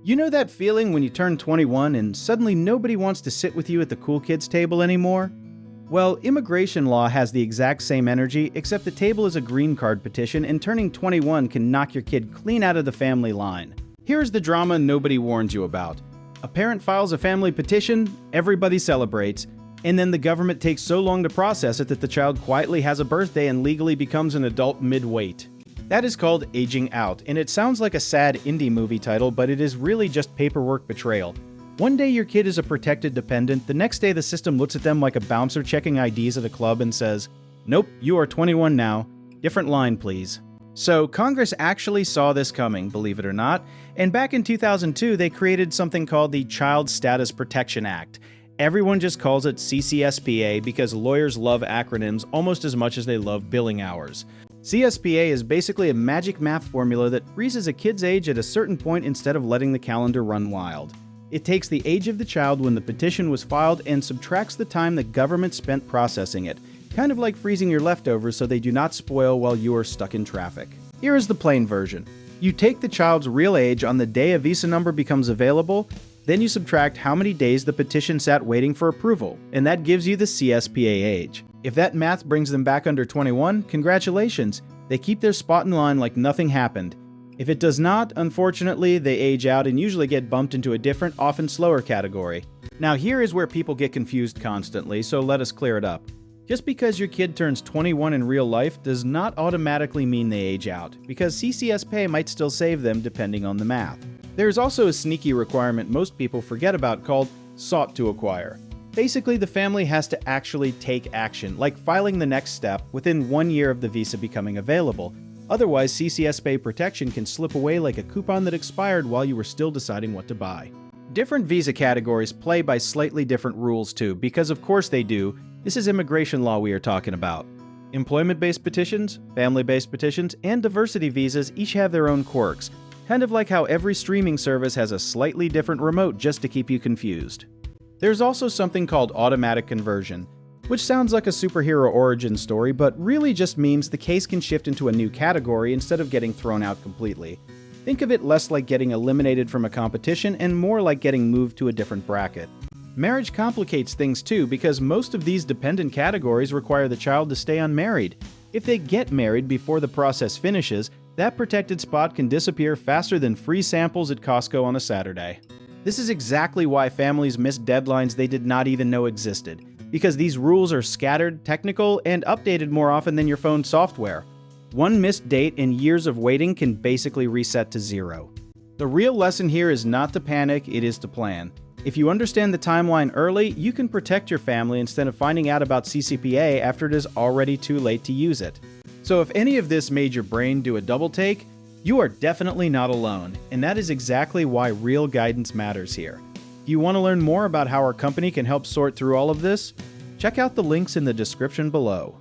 You know that feeling when you turn 21 and suddenly nobody wants to sit with you at the cool kids table anymore? Well, immigration law has the exact same energy, except the table is a green card petition and turning 21 can knock your kid clean out of the family line. Here's the drama nobody warns you about. A parent files a family petition, everybody celebrates, and then the government takes so long to process it that the child quietly has a birthday and legally becomes an adult mid-weight. That is called aging out, and it sounds like a sad indie movie title, but it is really just paperwork betrayal. One day your kid is a protected dependent, the next day the system looks at them like a bouncer checking IDs at a club and says, "Nope, you are 21 now. Different line, please." So Congress actually saw this coming, believe it or not, and back in 2002 they created something called the Child Status Protection Act. Everyone just calls it CSPA because lawyers love acronyms almost as much as they love billing hours. CSPA is basically a magic math formula that freezes a kid's age at a certain point instead of letting the calendar run wild. It takes the age of the child when the petition was filed and subtracts the time the government spent processing it, kind of like freezing your leftovers so they do not spoil while you are stuck in traffic. Here is the plain version. You take the child's real age on the day a visa number becomes available, then you subtract how many days the petition sat waiting for approval, and that gives you the CSPA age. If that math brings them back under 21, congratulations, they keep their spot in line like nothing happened. If it does not, unfortunately, they age out and usually get bumped into a different, often slower category. Now here is where people get confused constantly, so let us clear it up. Just because your kid turns 21 in real life does not automatically mean they age out, because CCSPA might still save them depending on the math. There is also a sneaky requirement most people forget about called sought to acquire. Basically, the family has to actually take action, like filing the next step within 1 year of the visa becoming available. Otherwise, CCSPA protection can slip away like a coupon that expired while you were still deciding what to buy. Different visa categories play by slightly different rules too, because of course they do. This is immigration law we are talking about. Employment-based petitions, family-based petitions, and diversity visas each have their own quirks, kind of like how every streaming service has a slightly different remote just to keep you confused. There's also something called automatic conversion, which sounds like a superhero origin story, but really just means the case can shift into a new category instead of getting thrown out completely. Think of it less like getting eliminated from a competition and more like getting moved to a different bracket. Marriage complicates things too, because most of these dependent categories require the child to stay unmarried. If they get married before the process finishes, that protected spot can disappear faster than free samples at Costco on a Saturday. This is exactly why families miss deadlines they did not even know existed, because these rules are scattered, technical, and updated more often than your phone's software. One missed date and years of waiting can basically reset to zero. The real lesson here is not to panic, it is to plan. If you understand the timeline early, you can protect your family instead of finding out about CCPA after it is already too late to use it. So if any of this made your brain do a double take, you are definitely not alone, and that is exactly why real guidance matters here. Do you want to learn more about how our company can help sort through all of this? Check out the links in the description below.